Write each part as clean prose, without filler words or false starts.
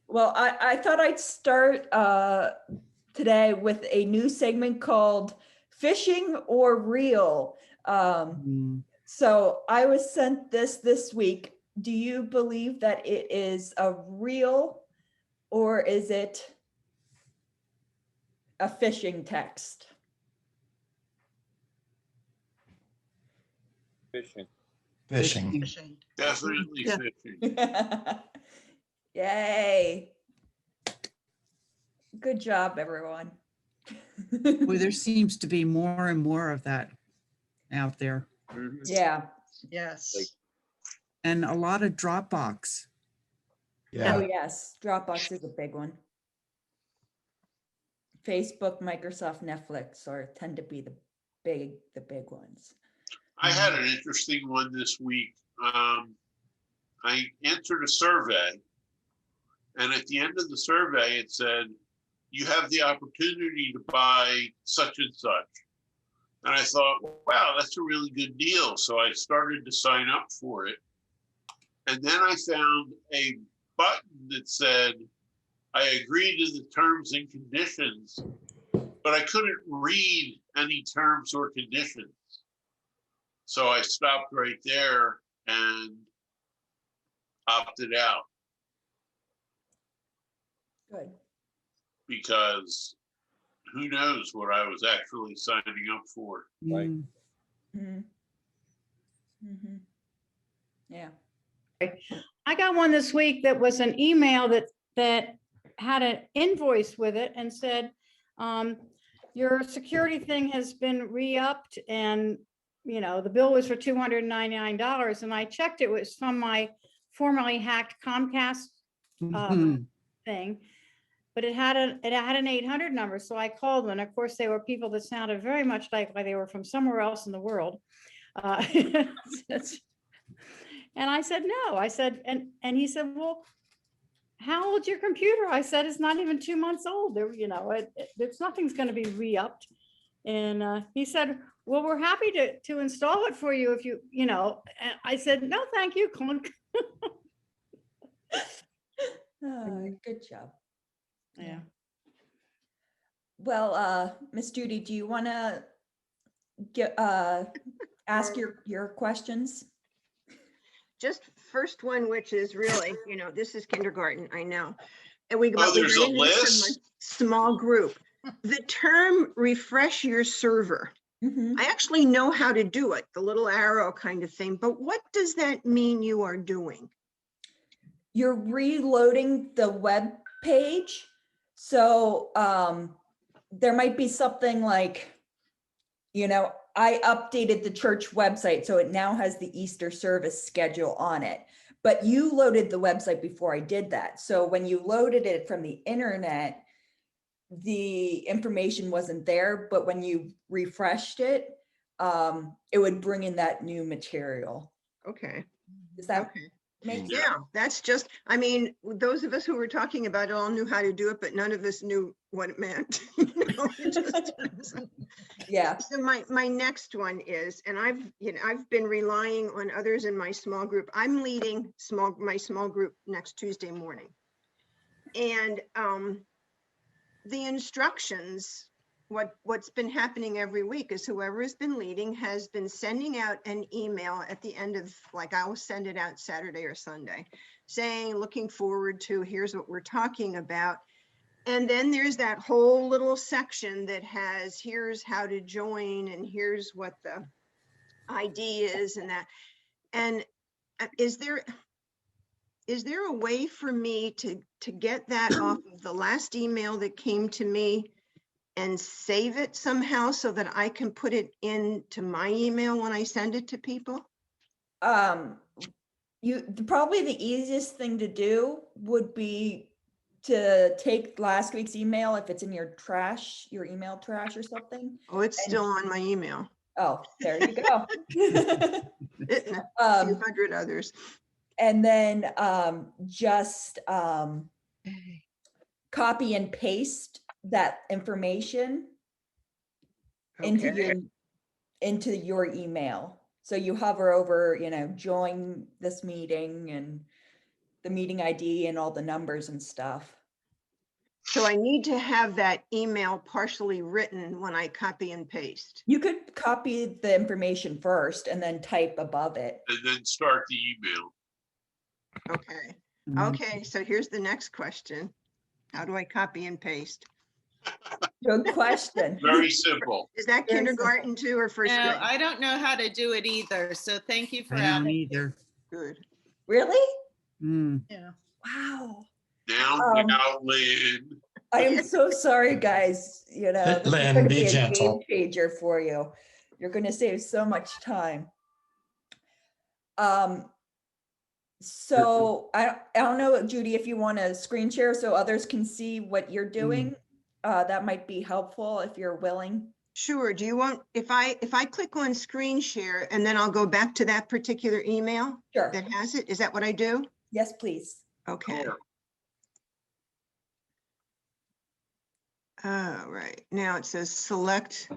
Well, I thought I'd start today with a new segment called Fishing or Real. So I was sent this week. Do you believe that it is a real or is it a phishing text? Fishing. Fishing. Definitely Yeah. fishing. Yay. Good job, everyone. Well, there seems to be more and more of that out there, Mhm. Yeah. Yes. and a lot of Dropbox. Oh, Yeah. yes. Dropbox is a big one. Facebook, Microsoft, Netflix tend to be the big ones. I had an interesting one this week. I answered a survey, and at the end of the survey, it said, you have the opportunity to buy such and such. And I thought, wow, that's a really good deal. So I started to sign up for it. And then I found a button that said, I agree to the terms and conditions, but I couldn't read any terms or conditions. So I stopped right there and opted out Good. because who knows what I was actually signing up for. Right. Mhm. Mhm. Yeah. I got one this week that was an email that had an invoice with it and said, your security thing has been re-upped, and the bill was for $299. And I checked, it was from my formerly hacked Comcast thing, but it had an 800 number. So I called them, and of course they were people that sounded very much like they were from somewhere else in the world. And I said, no, I said, and he said, well, how old's your computer? I said, it's not even 2 months old. There, there's nothing's going to be re-upped. And he said, well, we're happy to install it for you if and I said, no, thank you. Good job. Yeah. Well, Miss Judy, do you want to ask your questions? Just first one, which is really, this is kindergarten, I know. And There's a got into this in list? my small group. The term refresh your server. Mhm. I actually know how to do it, the little arrow kind of thing, but what does that mean you are doing? You're reloading the web page. So there might be something like, I updated the church website, so it now has the Easter service schedule on it. But you loaded the website before I did that. So when you loaded it from the internet, the information wasn't there, but when you refreshed it, it would bring in that new material. Okay. Does that Okay. make sense? Yeah, that's just, those of us who were talking about it all knew how to do it, but none of us knew what it meant. Yeah. So my next one is, and I've been relying on others in my small group. I'm leading my small group next Tuesday morning. And the instructions, what's been happening every week is whoever has been leading has been sending out an email at the end of, I will send it out Saturday or Sunday, saying, looking forward to, here's what we're talking about. And then there's that whole little section that has, here's how to join, and here's what the ID is, and that. And is there a way for me to get that off of the last email that came to me and save it somehow so that I can put it into my email when I send it to people? Probably the easiest thing to do would be to take last week's email, if it's in your email trash or something. Oh, it's still on my email. Oh, there you go. A few hundred others. And then just copy and paste that information into your email. So you hover over, join this meeting, and the meeting ID and all the numbers and stuff. So I need to have that email partially written when I copy and paste. You could copy the information first and then type above it. And then start the email. Okay, Mm, okay, so here's the next question. How do I copy and paste? Good question. Very simple. Is that Very simple. kindergarten too or first No, grade? I don't know how to do it either. So thank you for I don't asking. either. Good. Really? Mm, Yeah. Wow. Now, Lynn. I am so sorry, guys. You know, this is Lynn, going to be be a game gentle. changer for you. You're going to save so much time. So I don't know, Judy, if you want to screen share so others can see what you're doing, that might be helpful if you're willing. Sure, do you want, if I click on screen share and then I'll go back to that particular email Sure. that has it, is that what I do? Yes, please. Okay. Sure. All right, now it says select.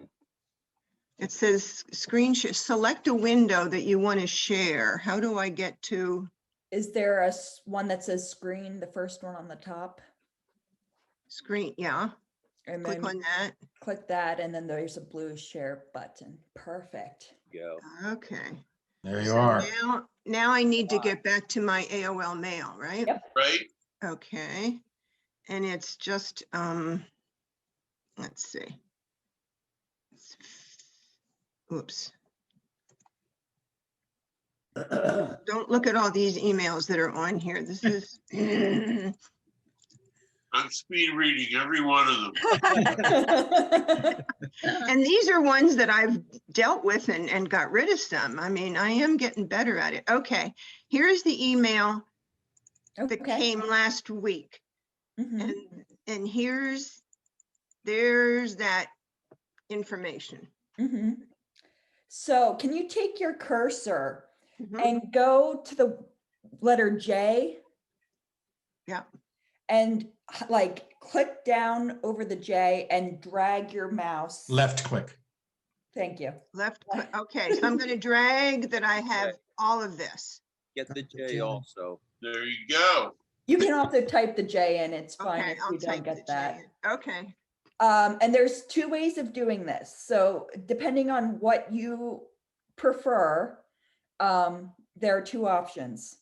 It says screen share, select a window that you want to share. How do I get to Is there a one that says screen, the first one on the top? screen? Yeah, And click then on that. click that, and then there's a blue share button. Perfect. Go. Okay. There you So are. now I need to get back to my AOL mail, right? Yep. Right? Okay. And it's just, let's see. Oops. Don't look at all these emails that are on here. This is. I'm speed reading every one of them. And these are ones that I've dealt with and got rid of some. I mean, I am getting better at it. Okay, here's the email that Okay. came last week. Mhm. And there's that information. Mhm. So can you take your cursor Mhm. and go to the letter J? Yeah. And like click down over the J and drag your mouse. Left click. Thank you. Left click. Okay, so I'm going to drag that I have all of this. Get the J also. There you go. You can also type the J in. It's fine Okay, if I'll you don't type the get that. J in. Okay, And there's two ways of doing this. So depending on what you prefer, there are two options.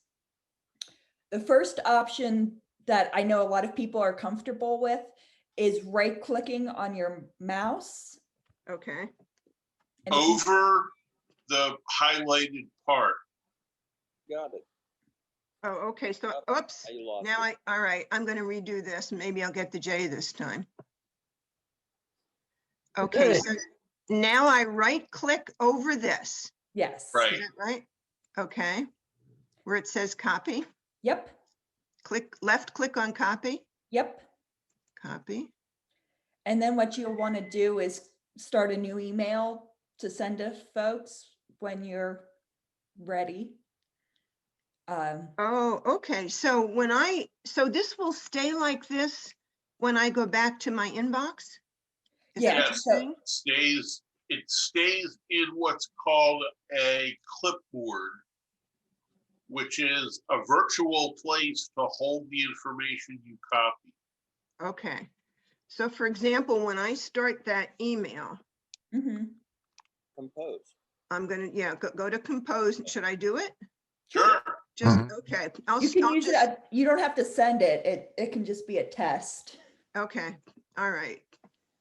The first option that I know a lot of people are comfortable with is right clicking on your mouse. okay. And if you- Over the highlighted part. Got it. Oh, okay, so, Oh, oops. You lost Now it. all right, I'm going to redo this. Maybe I'll get the J this time. Okay, Okay. so now I right click over this. Yes. Right. Is that right? Okay. Where it says copy, Yep. left click on copy, Yep. copy. And then what you'll want to do is start a new email to send to folks when you're ready. Oh, okay. So so this will stay like this when I go back to my inbox? Is that Yeah, what you're Yes. saying? It stays in what's called a clipboard, which is a virtual place to hold the information you copy. Okay. So for example, when I start that email, mhm. Compose. I'm gonna, yeah, go to compose. Should I do it? Sure. Just, Mhm. okay. You can I'll use just- it. You don't have to send it. It can just be a test. Okay, all right.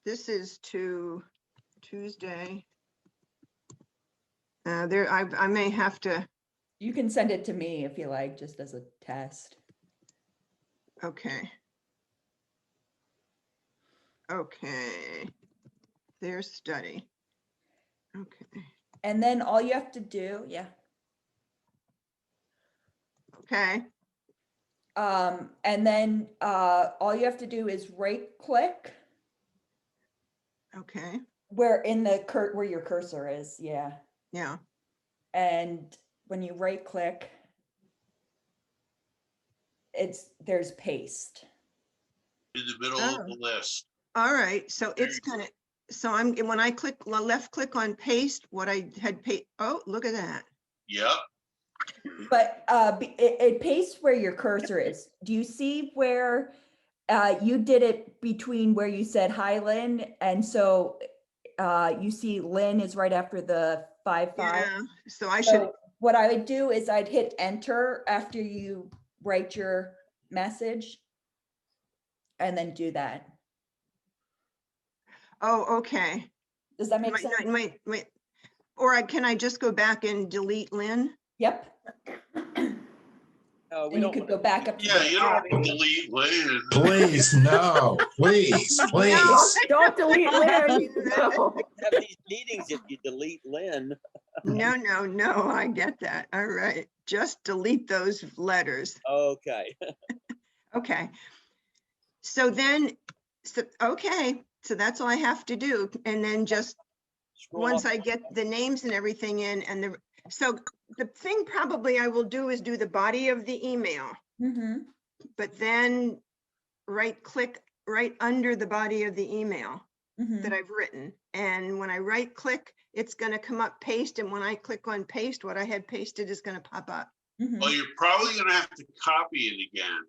This is to Tuesday. I may have to, You can send it to me if you like, just as a test. okay. Okay. Their study. Okay, And then all you have to do, yeah. okay, And then all you have to do is right click okay, where in the where your cursor is, yeah. yeah. And when you right click, there's paste. In the middle of the list. All right, so There it's you go. kind of, so when I click, left click on paste, what I had oh, look at that. Yep. But it pastes where your cursor is. Do you see where you did it between where you said hi, Lynn? And so you see Lynn is right after the 5-5. Yeah, so I should, So what I would do is I'd hit enter after you write your message and then do that. oh, okay. Does that make sense? Wait, or can I just go back and delete Lynn? Yep. No, we And you don't could wanna go back delete- up to Yeah, the you don't top. have to delete Lynn. Please, no, please, please. Don't delete Lynn. No. Have these meetings if you delete Lynn. No, I get that. All right, just delete those letters. Okay. Okay. So then, okay, so that's all I have to do. And then just, Scroll once up. I get the names and everything in and so the thing probably I will do is do the body of the email, Mhm. but then right click right under the body of the email Mhm. that I've written. And when I right click, it's going to come up paste. And when I click on paste, what I had pasted is going to pop up. Mhm. Well, you're probably gonna have to copy it again,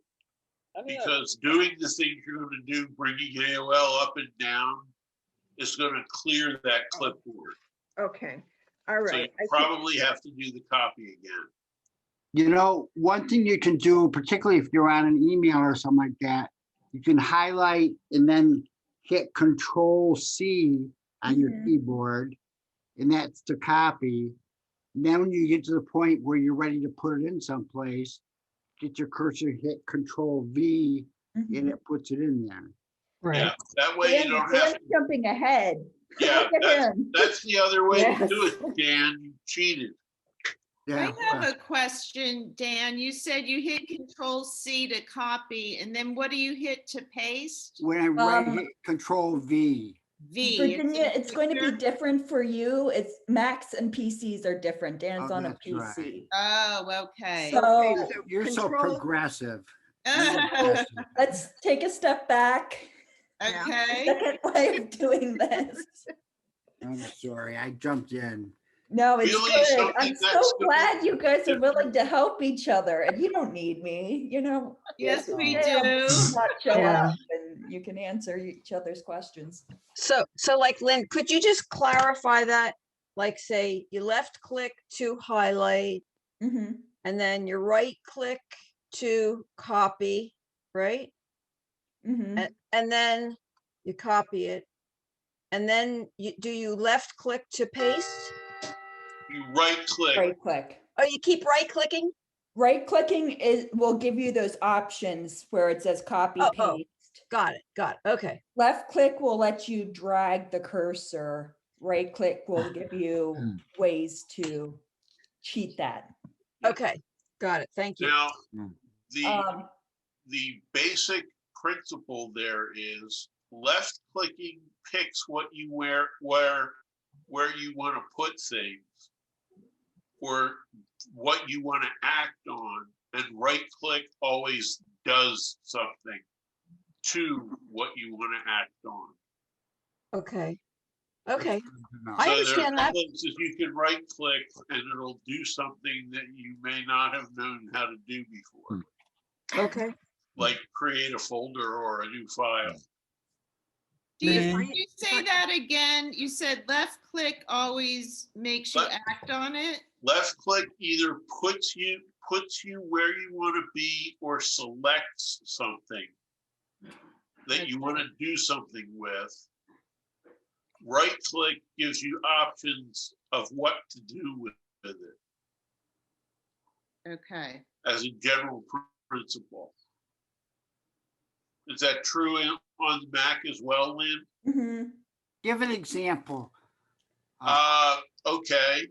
I mean, because doing the things you're gonna do, bringing AOL up and down, is gonna clear that clipboard. Okay. All So you right. I see. probably have to do the copy again. You know, one thing you can do, particularly if you're on an email or something like that, you can highlight and then hit Control C on your Mhm. keyboard, and that's to copy. And then when you get to the point where you're ready to put it in someplace, get your cursor, hit Control V, and Mhm. it puts it in there. Yeah, that way you don't have, Dan's jumping ahead. yeah, Look at him. that's the other way to do Yes. it, Dan, you cheated. Yeah. I have a question, Dan. You said you hit Control C to copy, and then what do you hit to paste? When I hit Control V. V. Virginia, it's going to be picture? different for you. It's Macs and PCs are different. Dan's Oh, on a that's right. PC. Oh, okay. So Okay, so You're so Control- progressive. Okay. let's take a step back. Okay. Second way of doing this. I'm sorry, I jumped in. No, it's Really, good. something I'm so that's glad you guys are willing to help each other, and you don't need me, you know. Yes, we Yeah, do. not show Yeah. up and you can answer each other's questions. So like Lynn, could you just clarify that? Like say you left click to highlight Mhm. and then you right click to copy, right? Mhm. And then you copy it. And then do you left click to paste? You right click, Right click. Oh, you keep right clicking? Right clicking will give you those options where it says copy Oh, paste. Got it. Okay. Left click will let you drag the cursor. Right click will give you ways to cheat that. Okay. Got it. Thank you. now, Mm. the basic principle there is left clicking picks what you where you want to put things or what you want to act on, and right click always does something to what you want to act on. Okay. Okay. No. I So understand there are that. places you can right click and it'll do something that you may not have known how to do before, Okay. like create a folder or a new file. Do you, Lynn? can you say that again? You said left click always makes you Left- act on it? Left click either puts you where you want to be or selects something that you want to do something with. Right click gives you options of what to do with it Okay. as a general principle. Is that true on the Mac as well, Lynn? Mhm. Give an example. Okay.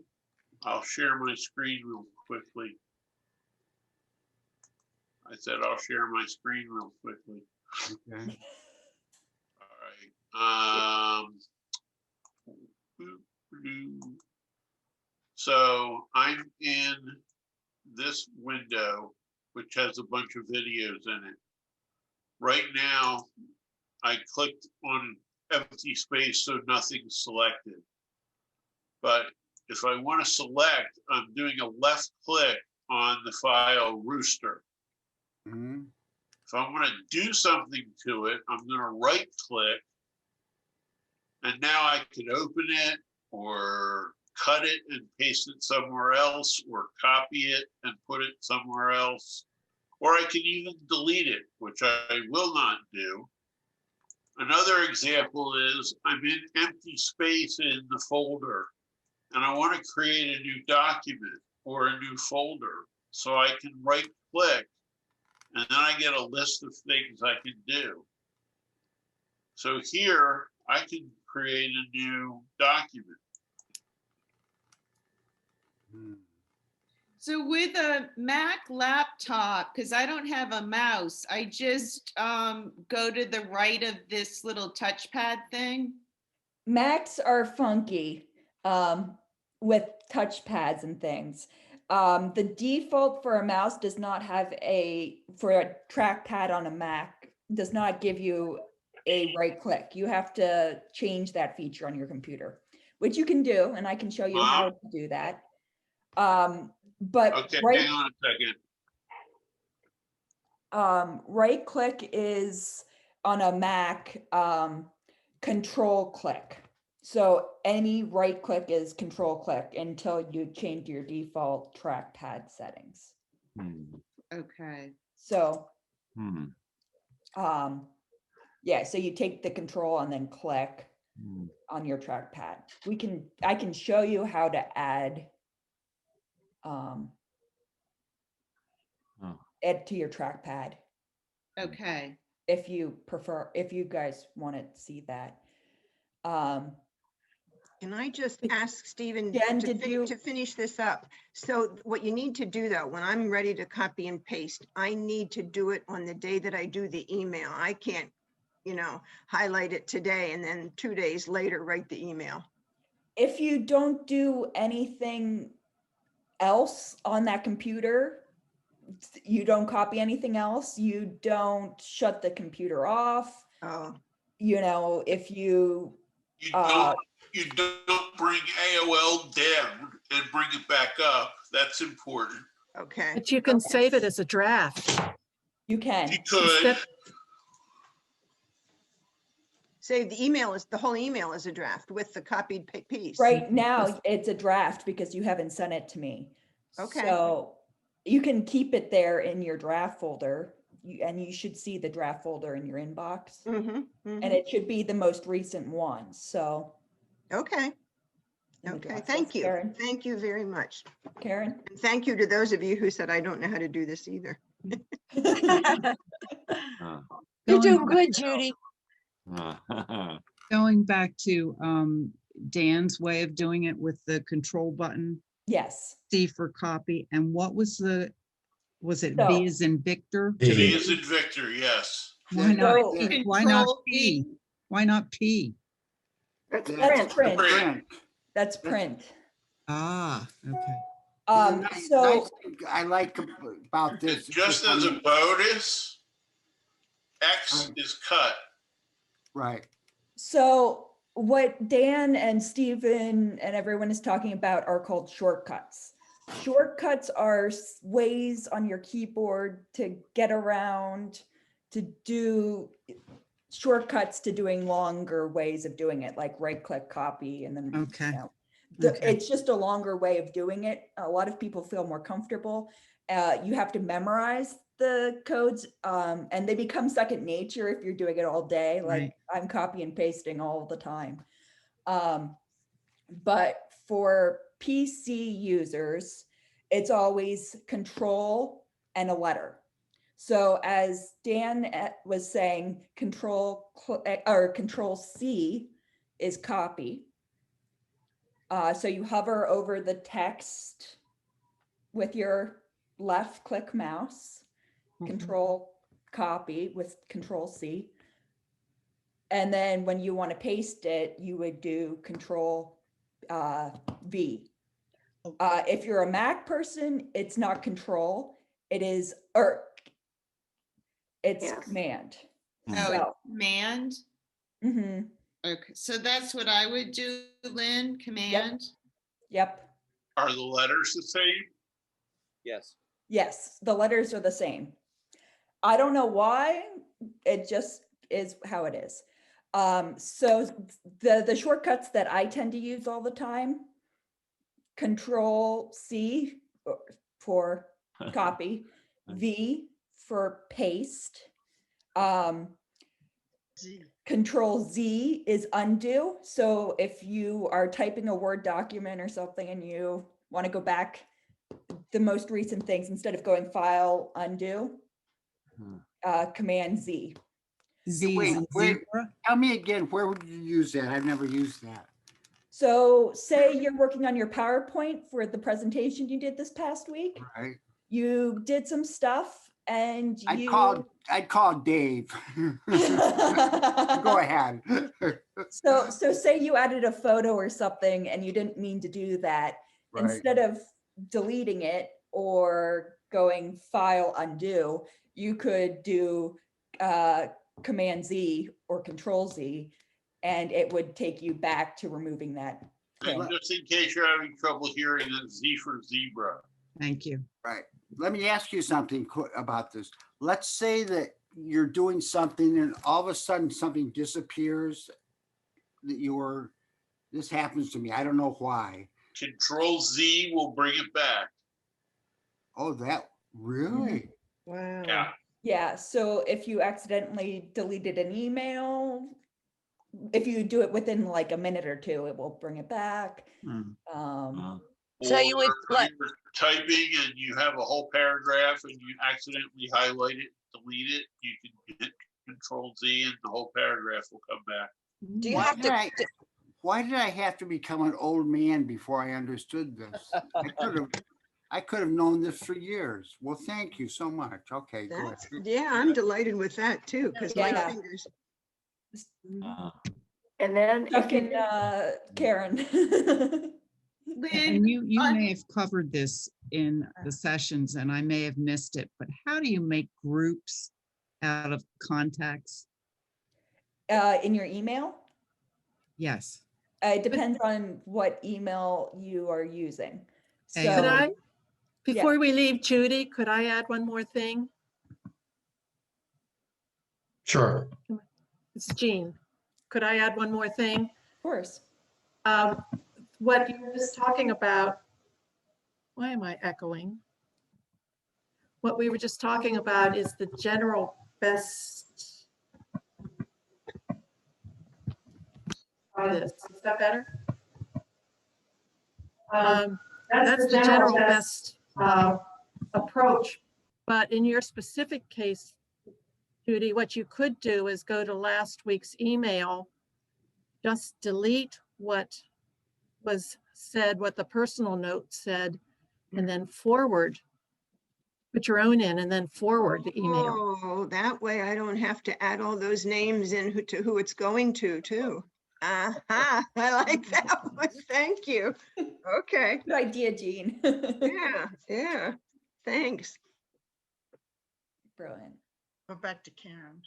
I'll share my screen real quickly. I said I'll share my screen real quickly. Okay. All right. So I'm in this window, which has a bunch of videos in it. Right now, I clicked on empty space, so nothing's selected. But if I want to select, I'm doing a left click on the file rooster. Mhm. If I want to do something to it, I'm going to right click. And now I can open it or cut it and paste it somewhere else, or copy it and put it somewhere else. Or I can even delete it, which I will not do. Another example is I'm in empty space in the folder and I want to create a new document or a new folder. So I can right click and then I get a list of things I can do. So here I can create a new document. So with a Mac laptop, because I don't have a mouse, I just go to the right of this little touchpad thing. Macs are funky with touchpads and things. The default for a mouse does not have for a trackpad on a Mac, does not give you a right click. You have to change that feature on your computer, which you can do, and I can show you how to do that. But Okay, right, hang on a second. right click is on a Mac, control click. So any right click is control click until you change your default trackpad settings. Okay. So, yeah, so you take the control and then click on your trackpad. I can show you how to add add to your trackpad Okay. if you prefer, if you guys want to see that. Can I just ask Stephen Jen, to did you? to finish this up? So what you need to do though, when I'm ready to copy and paste, I need to do it on the day that I do the email. I can't, highlight it today and then 2 days later write the email. If you don't do anything else on that computer, you don't copy anything else, you don't shut the computer off, Oh, if you You don't bring AOL down and bring it back up. That's important. okay. But you can save it as a draft. you can. You could. Say the whole email is a draft with the copied piece. Right now, it's a draft because you haven't sent it to me. Okay. So you can keep it there in your draft folder, and you should see the draft folder in your inbox. And it should be the most recent one, so. Okay. in the Okay, draft. thank you. Karen, Thank you very much. Karen? And thank you to those of you who said, I don't know how to do this either. You're Going doing back- good, Judy. Going back to Dan's way of doing it with the control button, Yes. C for copy, and what was it So- V as in Victor? V. V as in Victor, yes. Why not? So- P? Why not Control P? V. Why not P? That's That's print. Print. That's print. Ah, okay. So I like about this. Just as a bonus, X is cut. Right. So what Dan and Stephen and everyone is talking about are called shortcuts. Shortcuts are ways on your keyboard to get around, to do shortcuts to doing longer ways of doing it, like right click copy and then, Okay. Okay. it's just a longer way of doing it. A lot of people feel more comfortable. You have to memorize the codes and they become second nature if you're doing it all day. Like Right. I'm copy and pasting all the time. But for PC users, it's always control and a letter. So as Dan was saying, control C is copy. So you hover over the text with your left click mouse, control copy with control C. And then when you want to paste it, you would do control V. If you're a Mac person, it's not control, it's command. Oh, it's command. Mhm. Okay, so that's what I would do, Lynn, command. Yep. Are the letters the same? Yes. Yes, the letters are the same. I don't know why, it just is how it is. So the shortcuts that I tend to use all the time, Control C for copy, V for paste. Control Z is undo. So if you are typing a Word document or something and you want to go back, the most recent things, instead of going File, undo, Command Z. Z Wait, is in wait. zebra. Tell me again, where would you use that? I've never used that. So say you're working on your PowerPoint for the presentation you did this past week. Right. You did some stuff and I'd call Dave. Go ahead. So say you added a photo or something and you didn't mean to do that. Right. Instead of deleting it or going File, undo, you could do Command Z or Control Z, and it would take you back to removing that thing. And just in case you're having trouble hearing, it's Z for zebra. Thank you. Right. Let me ask you something about this. Let's say that you're doing something and all of a sudden something disappears that this happens to me. I don't know why. Control Z will bring it back. Oh, that really? Wow. Yeah. Yeah, so if you accidentally deleted an email, if you do it within like a minute or two, it will bring it back. So you would Or like, you're typing and you have a whole paragraph and you accidentally highlight it, delete it, you can hit Control Z and the whole paragraph will come back. do you have to, Why did I have to become an old man before I understood this? I could have known this for years. Well, thank you so much. Okay, go ahead. Yeah, I'm delighted with that too, because my Yeah. fingers. And then if Stuck you, in Karen. And Lynn, you on- may have covered this in the sessions and I may have missed it, but how do you make groups out of contacts? In your email? Yes. It depends on what email you are using. Could Could So, I, before we leave, Judy, could I add one more thing? Sure. It's Jean. Could I add one more thing? of course. What you were just talking about, why am I echoing? What we were just talking about is the general best. Try this, is that better? That's the general best approach. But in your specific case, Judy, what you could do is go to last week's email, just delete what was said, what the personal note said, and then forward, put your own in and then forward the email. Oh, that way I don't have to add all those names in to who it's going to too. I like that one. Thank you. Okay. Good idea, Jean. Yeah. Thanks. Brilliant. Go back to Karen.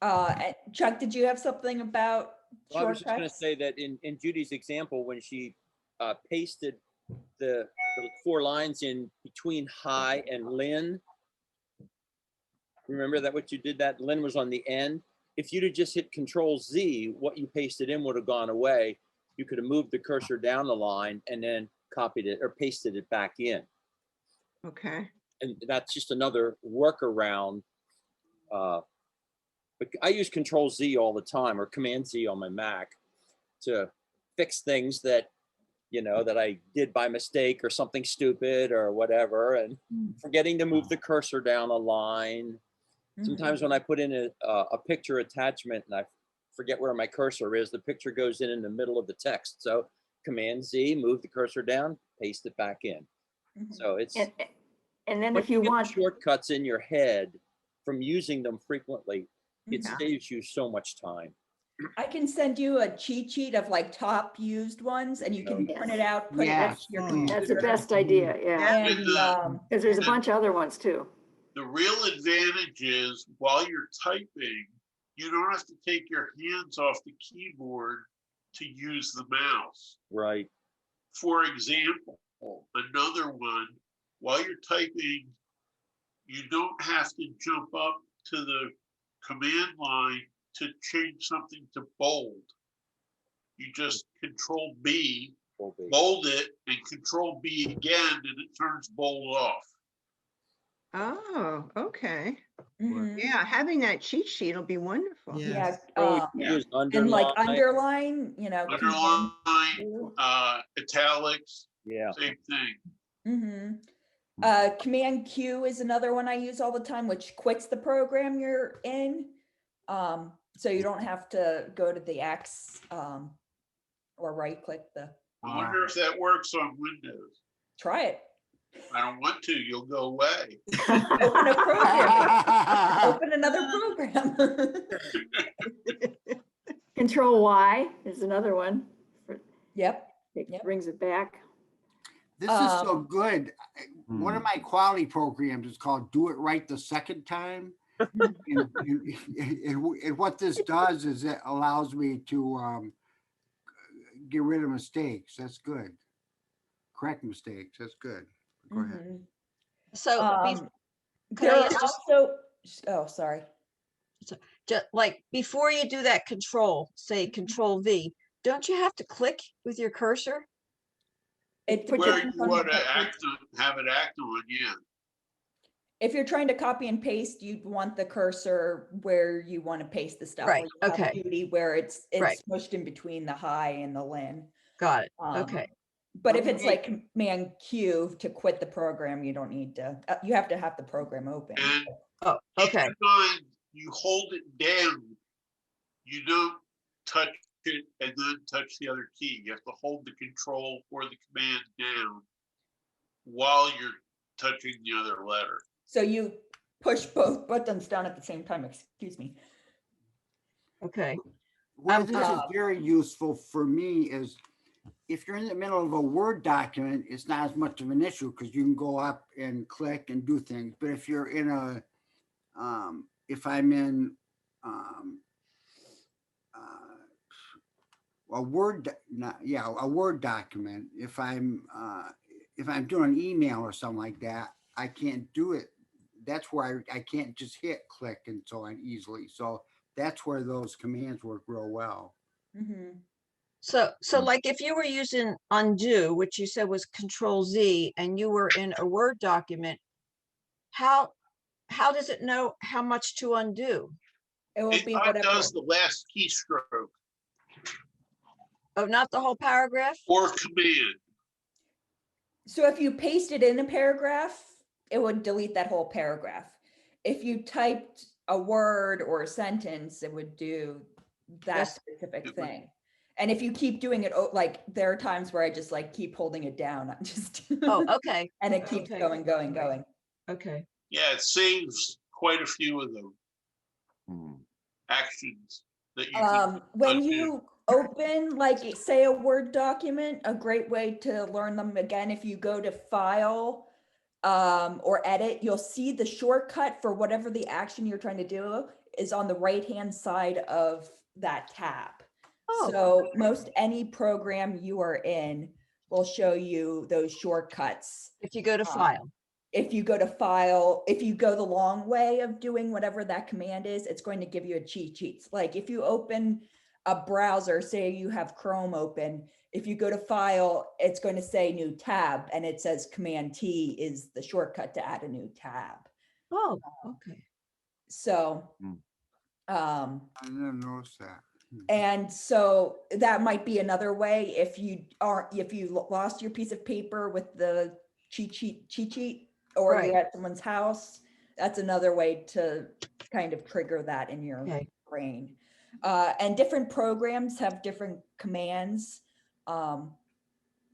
And Chuck, did you have something about Well, I was just going to shortcuts? say that in Judy's example, when she pasted the 4 lines in between Hi and Lynn, remember that what you did, that Lynn was on the end? If you'd have just hit Control Z, what you pasted in would have gone away. You could have moved the cursor down the line and then copied it or pasted it back in. Okay. And that's just another workaround. But I use Control Z all the time, or Command Z on my Mac, to fix things that, that I did by mistake or something stupid or whatever, and forgetting to move the cursor down a line. Sometimes when I put in a picture attachment and I forget where my cursor is, the picture goes in the middle of the text. So Command Z, move the cursor down, paste it back in. So it's, And then once if you get want, shortcuts in your head from using them frequently, it saves you so much time. I can send you a cheat sheet of like top used ones and you can print it out, put it next to your computer. that's the best idea, yeah. And Because there's a bunch of other ones too. The real advantage is while you're typing, you don't have to take your hands off the keyboard to use the mouse. Right. For example, another one, while you're typing, you don't have to jump up to the command line to change something to bold. You just Control B, bold it, and Control B again, and it turns bold off. Oh, okay. Mhm. Yeah, having that cheat sheet will be wonderful. Yeah, So we use and like underline. underline, Underline, italics, Yeah. same thing. Command Q is another one I use all the time, which quits the program you're in. So you don't have to go to the X or right click the, I wonder if that works on Windows. try it. I don't want to, you'll go away. Open a program. Open another program. Control Y is another one. Yep. It brings it back. This is so good. One of my quality programs is called Do It Right the Second Time. And what this does is it allows me to get rid of mistakes. That's good. Correct mistakes. That's good. Go ahead. So There are also, oh, sorry. just like before you do that control, say Control V, don't you have to click with your cursor? It Where you want to have it act on, yeah. If you're trying to copy and paste, you'd want the cursor where you want to paste the stuff. Right, or you have okay. Duty where it's Right. smushed in between the high and the lin. Got it. Okay. But if it's like Command Q to quit the program, you don't need to. You have to have the program open. And oh, keep in mind, you hold it down. You don't touch it and then touch the other key. You have to hold the control or the command down while you're touching the other letter. So you push both buttons down at the same time. Excuse me. Okay. Well, this is very useful for me is if you're in the middle of a Word document, it's not as much of an issue because you can go up and click and do things. But if you're in a, if I'm in a Word, a Word document, if I'm doing an email or something like that, I can't do it. That's where I can't just hit click and so on easily. So that's where those commands work real well. So like if you were using undo, which you said was Control Z, and you were in a Word document, how does it know how much to undo? It does the last keystroke. Oh, not the whole paragraph? Or command. So if you paste it in a paragraph, it would delete that whole paragraph. If you typed a word or a sentence, it would do that specific thing. And if you keep doing it, like there are times where I just like keep holding it down. I'm just oh, okay. And it keeps going. Okay. Yeah, it saves quite a few of them actions that you can when undo. you open, like say a Word document, a great way to learn them again, if you go to File or Edit, you'll see the shortcut for whatever the action you're trying to do is on the right-hand side of that tab. So most any program you are in will show you those shortcuts. If you go to File. If you go to File, if you go the long way of doing whatever that command is, it's going to give you a cheat sheet. Like if you open a browser, say you have Chrome open, if you go to File, it's going to say New Tab, and it says Command T is the shortcut to add a new tab. Oh, okay. So, I didn't notice that. and so that might be another way if you lost your piece of paper with the cheat sheet, or you're at someone's house, that's another way to kind of trigger that in your brain. And different programs have different commands.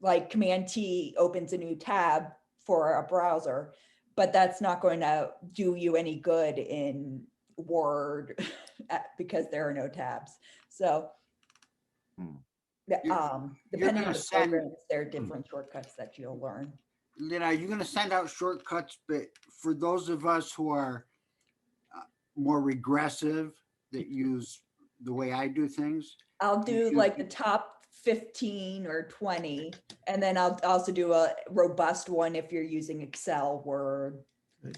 Like Command T opens a new tab for a browser, but that's not going to do you any good in Word because there are no tabs. So depending on the programs, there are different shortcuts that you'll learn. Lynn, are you going to send out shortcuts? But for those of us who are more regressive that use the way I do things, I'll do like the top 15 or 20. And then I'll also do a robust one if you're using Excel, Word,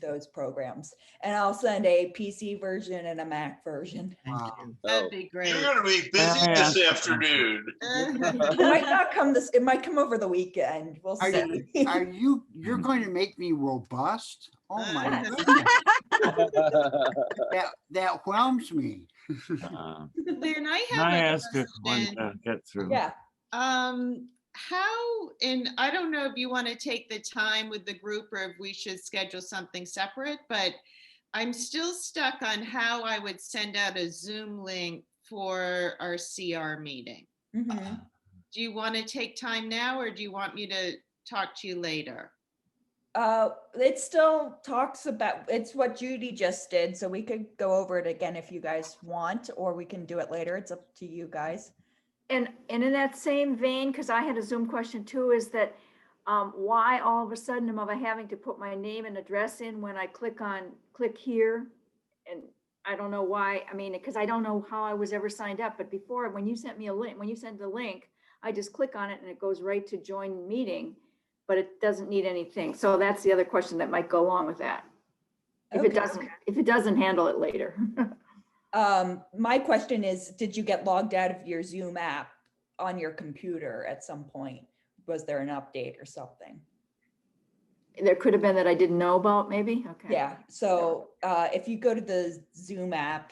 those programs. And I'll send a PC version and a Mac version. Wow. That'd be great. You're gonna be busy this afternoon. It might not come it might come over the weekend. We'll Are see. you're going to make me robust? Oh my Yes. goodness. That whelms me. Lynn, I Can have I a ask a one question. to get through? Yeah. How, and I don't know if you want to take the time with the group or if we should schedule something separate, but I'm still stuck on how I would send out a Zoom link for our CR meeting. Mhm. Do you want to take time now or do you want me to talk to you later? It still talks about, it's what Judy just did, so we could go over it again if you guys want, or we can do it later. It's up to you guys. And in that same vein, because I had a Zoom question too, is that why all of a sudden am I having to put my name and address in when I click here? And I don't know why, I mean, because I don't know how I was ever signed up, but before, when you sent me a link, when you sent the link, I just click on it and it goes right to join meeting, but it doesn't need anything. So that's the other question that might go along with that. If it doesn't handle it later. My question is, did you get logged out of your Zoom app on your computer at some point? Was there an update or something? There could have been that I didn't know about, maybe. Okay. Yeah, so if you go to the Zoom app,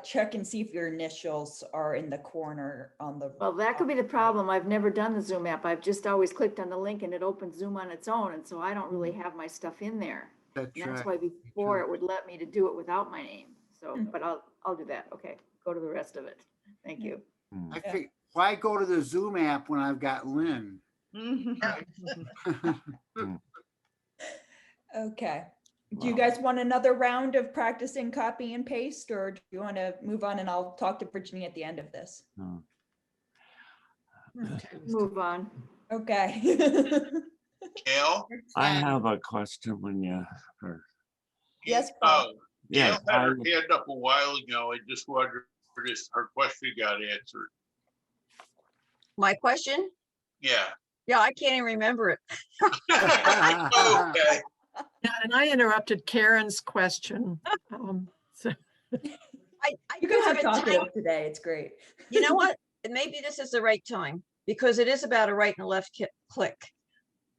check and see if your initials are in the corner on the. Well, that could be the problem. I've never done the Zoom app. I've just always clicked on the link and it opens Zoom on its own. And so I don't really have my stuff in there. And that's why before it would let me to do it without my name. So, but I'll do that. Okay, go to the rest of it. Thank you. I think, why go to the Zoom app when I've got Lynn? Okay. Do you guys want another round of practicing copy and paste, or do you want to move on and I'll talk to Virginia at the end of this? Move on. Okay. Gail? I have a question when you. Yes, Bob. Oh, Yeah, Gail had her hand up a while ago. I just wondered if her question got answered. My question? Yeah. Yeah, I can't even remember it. Okay. Yeah, and I interrupted Karen's question. So You guys are talkative today. It's great. You know what? Maybe this is the right time because it is about a right and a left click.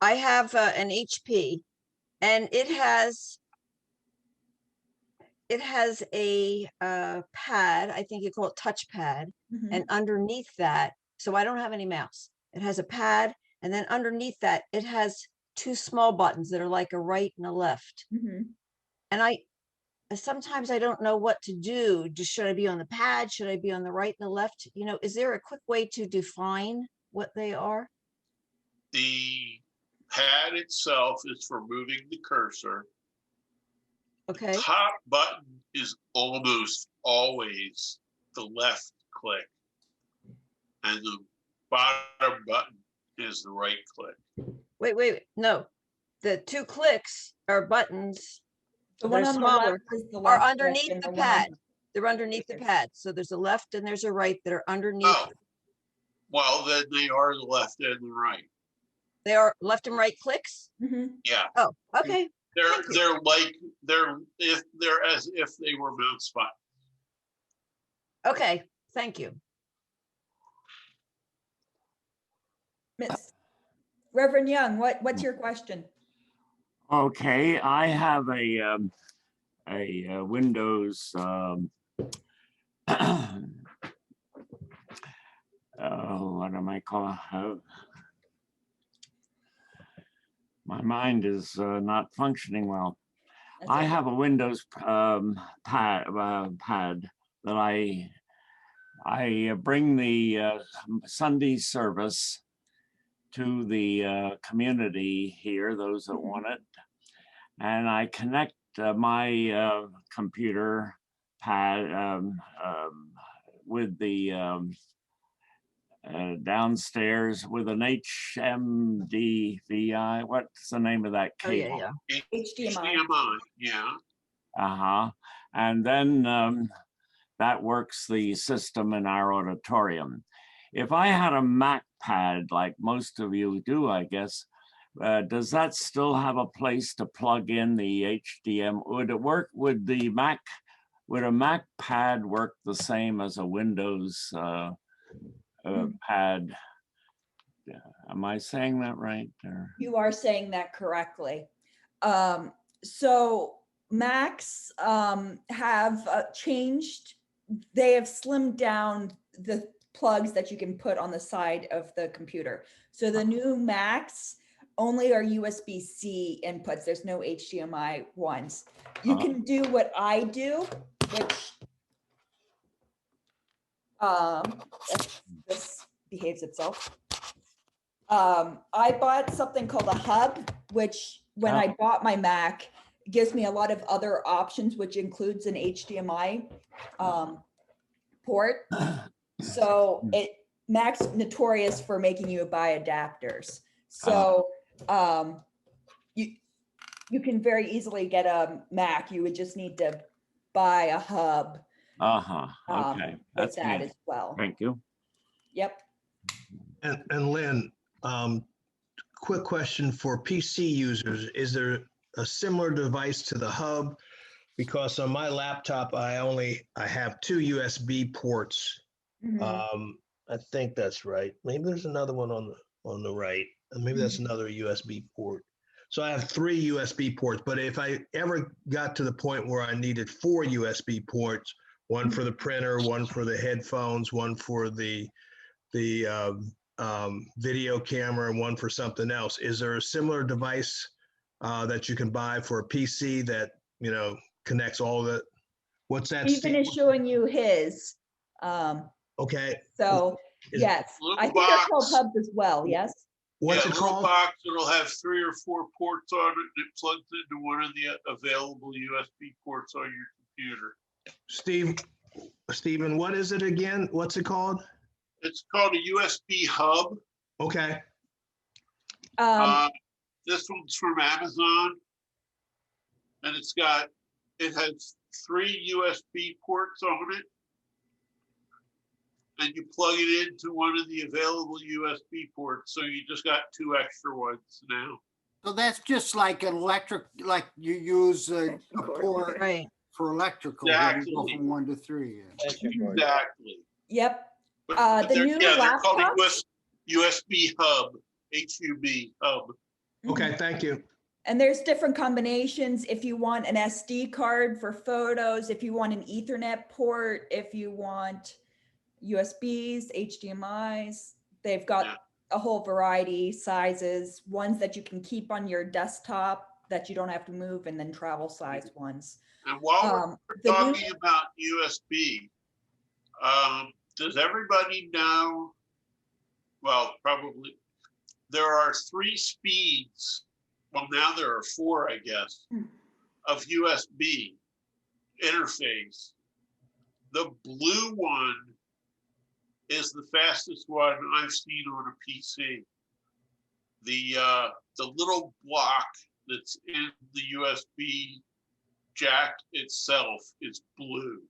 I have an HP and it has a pad. I think you call it touchpad. And underneath that, so I don't have any mouse. It has a pad, and then underneath that, it has two small buttons that are like a right and a left. And sometimes I don't know what to do. Should I be on the pad? Should I be on the right and the left? You know, is there a quick way to define what they are? The pad itself is for moving the cursor. Okay. Top button is almost always the left click. And the bottom button is the right click. Wait. No, the two clicks are buttons. The one on the left is the left are click underneath and the the one on pad. They're underneath the pad. So there's a left and there's a right that are underneath. Oh, well, then they are the left and the right. They are left and right clicks? Yeah. Oh, okay. They're as if they were mouse buttons. Okay, thank you. Miss Reverend Young, what's your question? Okay, I have a Windows what am I calling? My mind is not functioning well. I have a Windows pad that I bring the Sunday service to the community here, those that want it, and I connect my computer pad with the downstairs with an HMDVI. What's the name of that cable? Oh, yeah. HDMI, yeah. And then that works the system in our auditorium. if I had a Mac pad like most of you do, I guess, does that still have a place to plug in the HDMI? Would it work? Would a Mac pad work the same as a Windows pad? Am I saying that right? Or? You are saying that correctly. So Macs have changed. They have slimmed down the plugs that you can put on the side of the computer. So the new Macs only are USB-C inputs. There's no HDMI ones. You can do what I do, which if this behaves itself. I bought something called a hub, which when I bought my Mac, gives me a lot of other options, which includes an HDMI port. So Mac's notorious for making you buy adapters. So you can very easily get a Mac. You would just need to buy a hub. Okay, that's with that good. as well. Thank you. Yep. And Lynn, quick question for PC users. Is there a similar device to the hub? Because on my laptop, I have 2 USB ports. I think that's right. Maybe there's another one on the right. And maybe that's another USB port. So I have 3 USB ports, but if I ever got to the point where I needed 4 USB ports, one for the printer, one for the headphones, one for the video camera, and one for something else, is there a similar device that you can buy for a PC that, you know, connects all the, what's that? Stephen is showing you his. Okay. So yes, I think they're called hubs as well. Yes. What's it little called? box, it'll have 3 or 4 ports on it, and it plugs into one of the available USB ports on your computer. Stephen, what is it again? What's it called? It's called a USB hub. Okay. This one's from Amazon, and it has 3 USB ports on it, and you plug it into one of the available USB ports. So you just got 2 extra ones now. So that's just like an electric, like you use a port for electrical. Exactly. You go from 1 to 3. Yeah. Exactly. Yep. But The new they're called laptops. USB hub, HUB hub. Okay, thank you. And there's different combinations. If you want an SD card for photos, if you want an Ethernet port, if you want USBs, HDMIs, they've got a whole variety, sizes, ones that you can keep on your desktop that you don't have to move, and then travel size ones. And while we're talking about USB, does everybody know, well, probably, there are 3 speeds, well, now there are 4, I guess, of USB interface. The blue one is the fastest one I've seen on a PC. The little block that's in the USB jack itself is blue,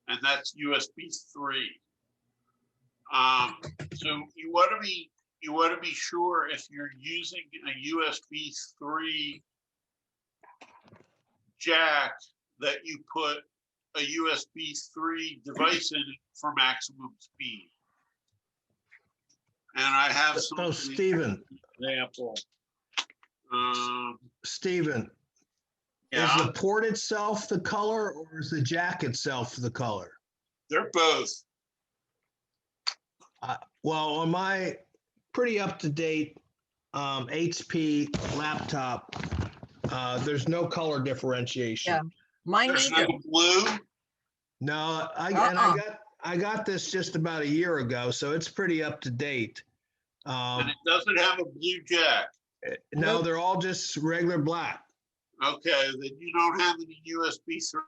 and that's USB 3. So you want to be sure if you're using a USB 3 jack that you put a USB 3 device in it for maximum speed. And I have some. Oh, Stephen. Example. Stephen. Yeah. Is the port itself the color, or is the jack itself the color? They're both. Well, on my pretty up-to-date HP laptop, there's no color differentiation. Yeah, mine There's neither. no blue. No, Uh-uh. I got this just about a year ago, so it's pretty up to date. And it doesn't have a blue jack. No, they're all just regular black. Okay, then you don't have any USB 3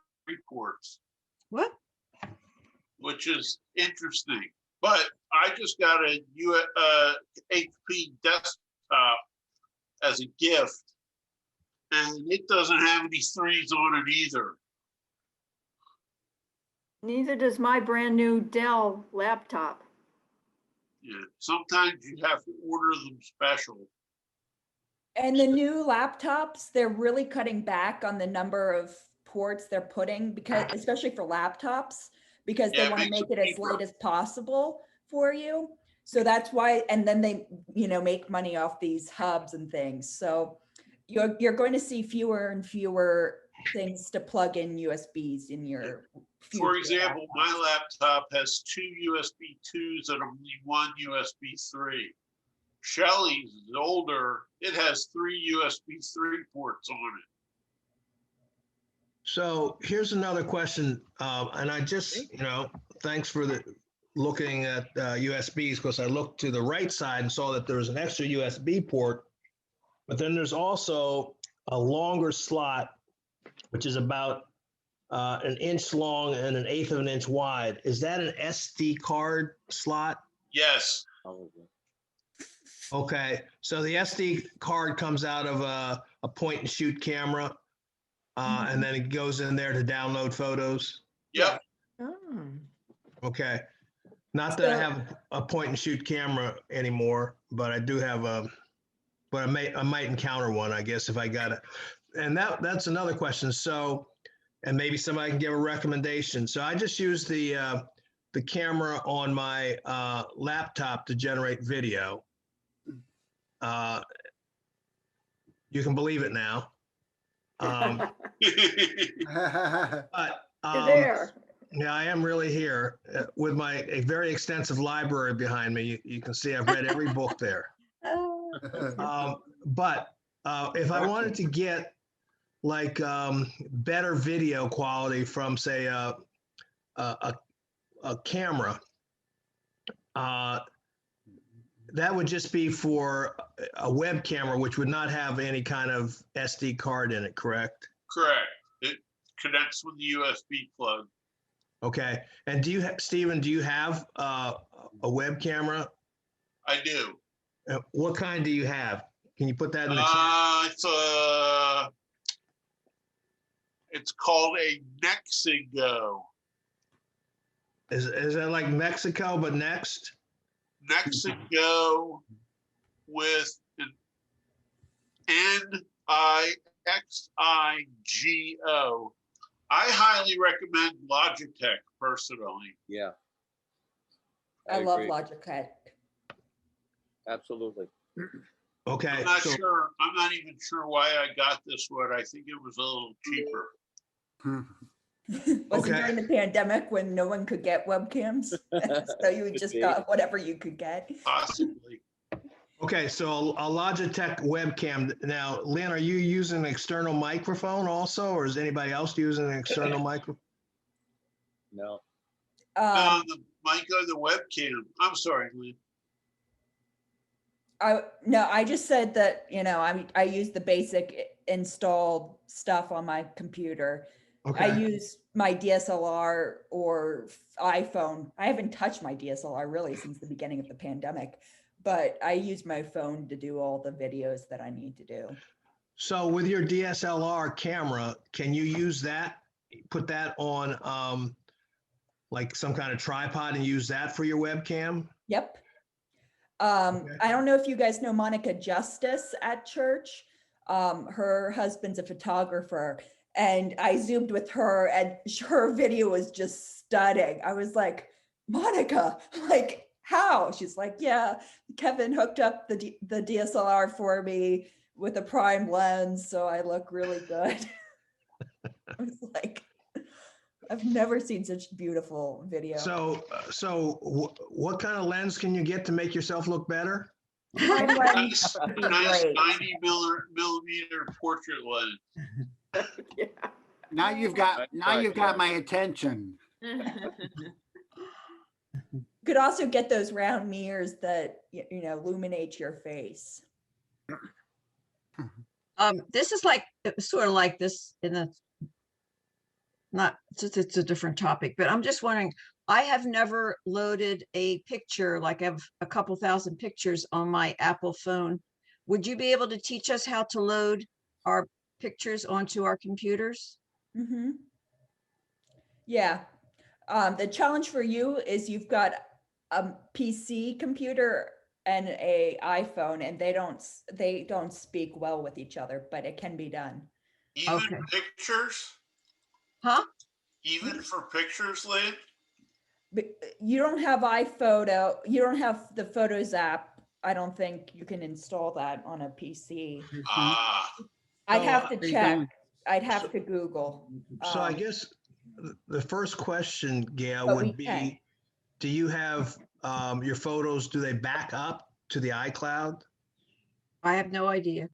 ports. What? Which is interesting. But I just got a HP desktop as a gift, and it doesn't have any 3s on it either. Neither does my brand new Dell laptop. Yeah, sometimes you have to order them special. And the new laptops, they're really cutting back on the number of ports they're putting, because especially for laptops, because they Yeah, it want to makes make it it as cheaper. light as possible for you. So that's why, and then they, make money off these hubs and things. So you're going to see fewer and fewer things to plug in USBs in your For future example, laptops. my laptop has 2 USB 2s and only 1 USB 3. Shelly's is older. It has 3 USB 3 ports on it. So here's another question, and I just, thanks for looking at USBs, because I looked to the right side and saw that there was an extra USB port, but then there's also a longer slot, which is about an inch long and 1/8 of an inch wide. Is that an SD card slot? Yes. Okay, so the SD card comes out of a point and shoot camera, and then it goes in there to download photos. Yep. Okay, not that I have a point and shoot camera anymore, but I do have but I might encounter one, I guess, if I got it. And that's another question. So, and maybe somebody can give a recommendation. So I just use the camera on my laptop to generate video. You can believe it now. But You're there. yeah, I am really here with a very extensive library behind me. You can see I've read every book there. But if I wanted to get like better video quality from, say, a camera, that would just be for a web camera, which would not have any kind of SD card in it, correct? Correct. It connects with the USB plug. Okay. And Stephen, do you have a web camera? I do. What kind do you have? Can you put that in the chat? It's called a Nexigo. Is it like Mexico, but next? Nexigo with an Nixigo. I highly recommend Logitech personally. Yeah. I love Logitech. Absolutely. Okay. I'm not sure. I'm not even sure why I got this one. I think it was a little cheaper. Was it during the pandemic when no one could get webcams? So you just got whatever you could get? Possibly. Okay, so a Logitech webcam. Now, Lynn, are you using an external microphone also, or is anybody else using an external microphone? No. No, the mic or the webcam. I'm sorry, Lynn. I just said that, I use the basic installed stuff on my computer. Okay. I use my DSLR or iPhone. I haven't touched my DSLR really since the beginning of the pandemic, but I use my phone to do all the videos that I need to do. So with your DSLR camera, can you use that, put that on like some kind of tripod and use that for your webcam? Yep. I don't know if you guys know Monica Justice at church. Her husband's a photographer, and I Zoomed with her, and her video was just stunning. I was like, Monica, like, how? She's like, yeah, Kevin hooked up the DSLR for me with a prime lens, so I look really good. I was like, I've never seen such beautiful video. So what kind of lens can you get to make yourself look better? Nice 90 millimeter portrait lens. Yeah. Now you've got my attention. Could also get those round mirrors that illuminate your face. This is sort of like this in a it's a different topic, but I'm just wondering, I have never loaded a picture, like I have a couple thousand pictures on my Apple phone. Would you be able to teach us how to load our pictures onto our computers? Yeah. The challenge for you is you've got a PC computer and a iPhone, and they don't speak well with each other, but it can be done. Even Okay. pictures? Huh? Even for pictures, Lynn? But you don't have iPhoto, you don't have the Photos app. I don't think you can install that on a PC. Ah, I'd So, have to they check. don't. I'd have to Google. So I guess the first question, Gail, But we would can. be, do you have your photos, do they back up to the iCloud? I have no idea.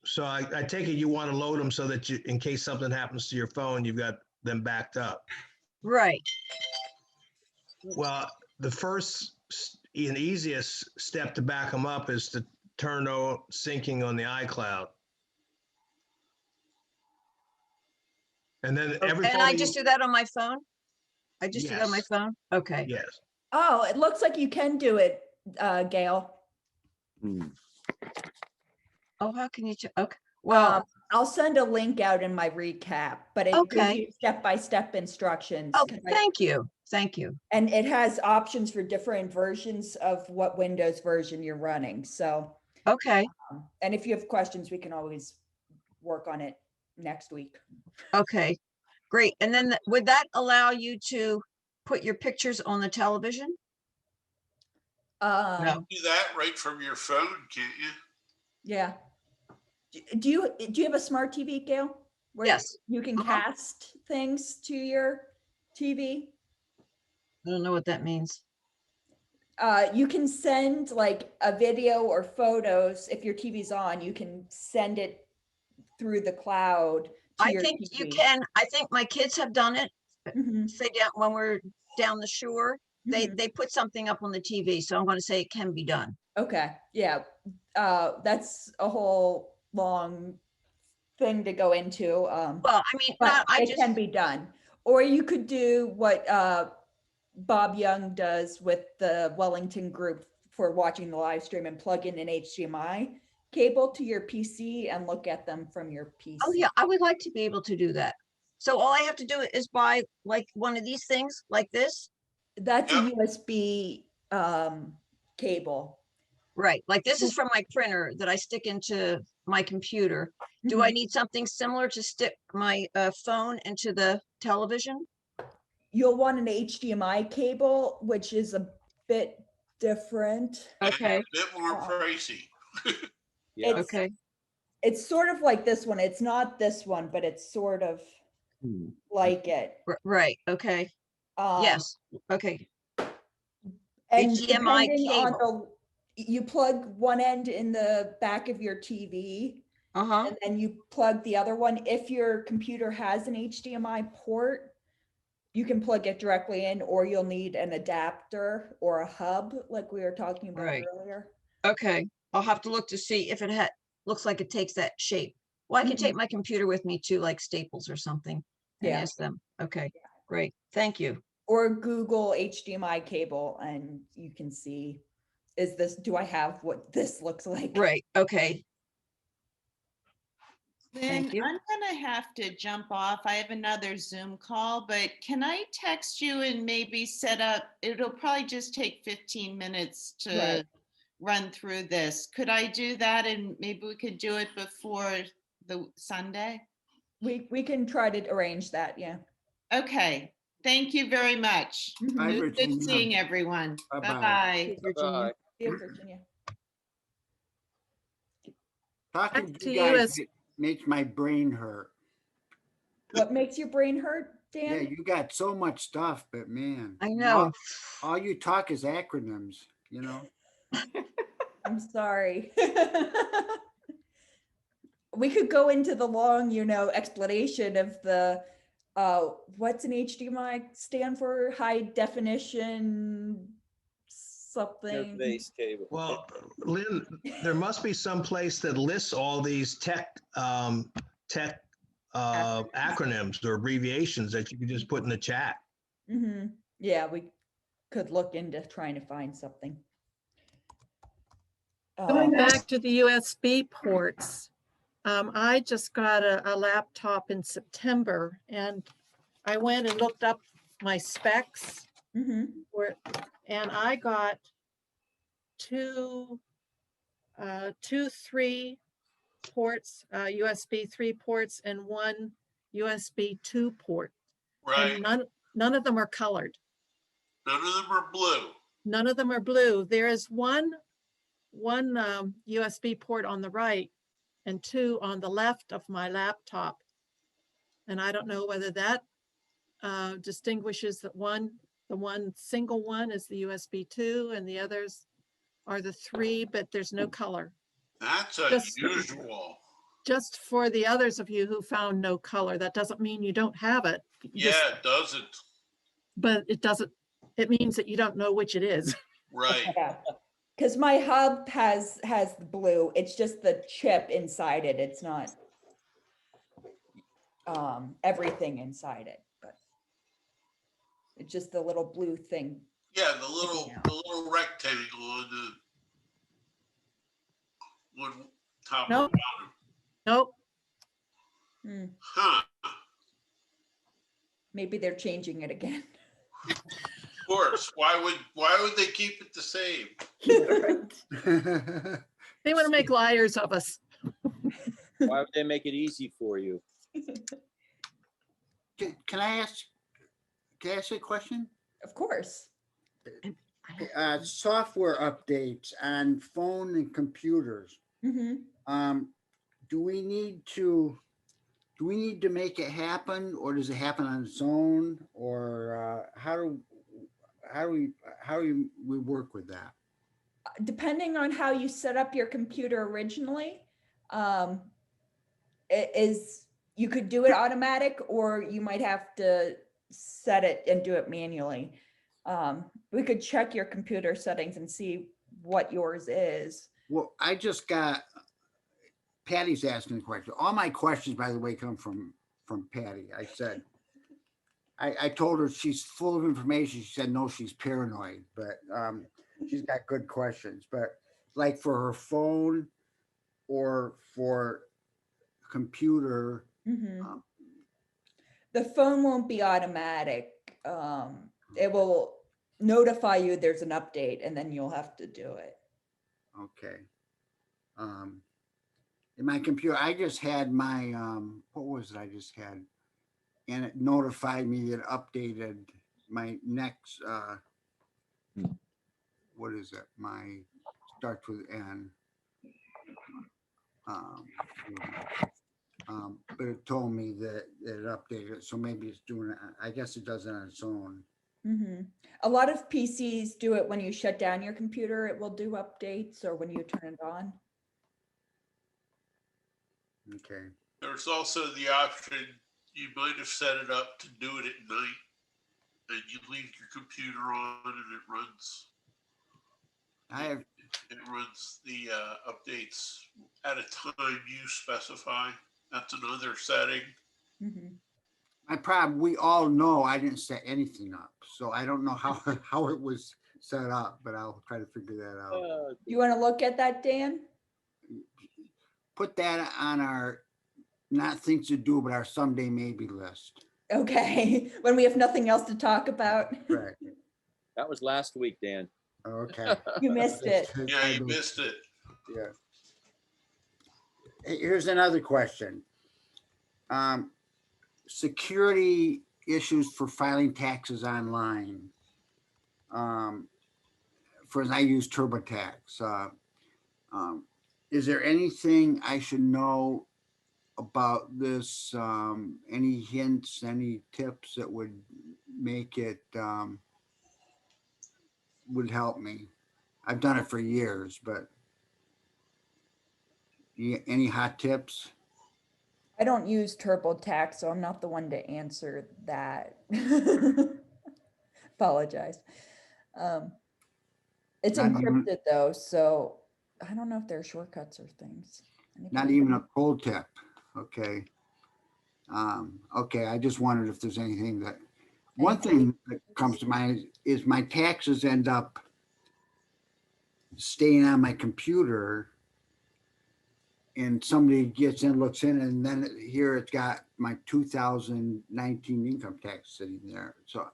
So I take it you want to load them so that you, in case something happens to your phone, you've got them backed up. Right. Well, the first and easiest step to back them up is to turn on syncing on the iCloud. And then every And photo I you- just do that on my phone? I just do that on my Yes. phone? Okay. Yes. Oh, it looks like you can do it, Gail. Oh, how can you, okay, well, I'll send a link out in my recap, but it gives Okay. you step-by-step instructions. oh, 'cause I- thank you. Thank you. And it has options for different versions of what Windows version you're running. So, Okay. and if you have questions, we can always work on it next week. Okay. Great. And then would that allow you to put your pictures on the television? No. do that right from your phone, can't you? Yeah. Do you have a smart TV, Gail? Where Yes. you can cast things to your TV? I don't know what that means. You can send like a video or photos. If your TV's on, you can send it through the cloud to I your think TV. you can. I think my kids have done it. Mhm. Say down when we're down the shore, Mhm. they put something up on the TV. So I'm going to say it can be done. Okay, yeah. That's a whole long thing to go into. Well, I mean, But not, I it just, can be done. Or you could do what Bob Young does with the Wellington group for watching the live stream and plug in an HDMI cable to your PC and look at them from your PC. oh yeah, I would like to be able to do that. So all I have to do is buy like one of these things like this. That's a Yep. USB cable. Right. Like this is from my printer that I stick into my computer. Do I Mhm. need something similar to stick my phone into the television? You'll want an HDMI cable, which is a bit different. Okay. A bit more pricey. Yeah. It's, Okay. it's sort of like this one. It's not this one, but it's sort of like it. Right. Okay. Yes. Okay. And HDMI depending on cable. you plug one end in the back of your TV, Uh-huh. and then you plug the other one. If your computer has an HDMI port, you can plug it directly in, or you'll need an adapter or a hub, like we were talking about Right. earlier. Okay. I'll have to look to see if it looks like it takes that shape. Well, I can take my computer with me too, like Staples or something, and Yeah. ask them. Okay. Great. Thank you. Or Google HDMI cable, and you can see, do I have what this looks like? Right. Okay. Lynn, you. I'm gonna have to jump off. I have another Zoom call, but can I text you and maybe set up, it'll probably just take 15 minutes to Right. run through this. Could I do that and maybe we could do it before the Sunday? We can try to arrange that, yeah. Okay, thank you very much. Bye, It was good Virginia. seeing everyone. Bye-bye. Bye-bye. Virginia. See you, Virginia. Talking Back to to you you guys as- makes my brain hurt. What makes your brain hurt, Yeah, Dan? you got so much stuff, but man. I know. All you talk is acronyms, you know? I'm sorry. We could go into the long, explanation of the, what's an HDMI stand for? High definition something. Interface cable. Well, Lynn, there must be some place that lists all these tech acronyms or abbreviations that you can just put in the chat. Mm-hmm. Yeah, we could look into trying to find something. Going back to the USB ports, I just got a laptop in September and I went and looked up my specs Mhm. And I got two 3 ports, USB 3 ports and one USB 2 port. Right. And none of them are colored. None of them are blue. None of them are blue. There is one USB port on the right and 2 on the left of my laptop. And I don't know whether that distinguishes that the one single one is the USB 2 and the others are the 3, but there's no color. That's Just- unusual. Just for the others of you who found no color, that doesn't mean you don't have it. Yeah, it doesn't. But it means that you don't know which it is. Right. Yeah. Because my hub has the blue. It's just the chip inside it. It's not everything inside it, but it's just the little blue thing. Yeah, the little rectangle on the one top Nope. and bottom. Nope. Hmm. Huh. Maybe they're changing it again. Of course. Why would they keep it the same? They want to make liars of us. Why would they make it easy for you? Can I ask you a question? Of course. Software updates on phone and computers. Mm-hmm. Do we need to make it happen, or does it happen on its own, or how do we work with that? Depending on how you set up your computer originally, you could do it automatic, or you might have to set it and do it manually. We could check your computer settings and see what yours is. Well, I just got Patty's asking a question. All my questions, by the way, come from Patty. I said, I told her she's full of information. She said, no, she's paranoid, but she's got good questions. But like for her phone or for computer. Mm-hmm. The phone won't be automatic. It will notify you there's an update, and then you'll have to do it. Okay. In my computer, I just had my, what was it I just had? And it notified me that it updated my next, what is it? My, starts with N. But it told me that it updated, so maybe it's doing it, I guess it does it on its own. Mm-hmm. A lot of PCs do it when you shut down your computer. It will do updates, or when you turn it on. Okay. There's also the option, you might have set it up to do it at night, and you leave your computer on and it runs. It runs the updates at a time you specify. That's another setting. Mm-hmm. My problem, we all know I didn't set anything up, so I don't know how it was set up, but I'll try to figure that out. You want to look at that, Dan? Put that on our not things to do, but our someday maybe list. Okay, when we have nothing else to talk about. Right. That was last week, Dan. Okay. You missed it. Yeah, you missed it. Yeah. Hey, here's another question. Security issues for filing taxes online. For I use TurboTax. Is there anything I should know about this? Any hints, any tips that would make it, would help me? I've done it for years, but any hot tips? I don't use TurboTax, so I'm not the one to answer that. Apologize. It's Not even- encrypted though, so I don't know if there are shortcuts or things. Not even a cold tip. Okay. Okay, I just wondered if there's anything that, one thing that comes to mind is my taxes end up staying on my computer, and somebody gets in, looks in, and then here it's got my 2019 income tax sitting there. So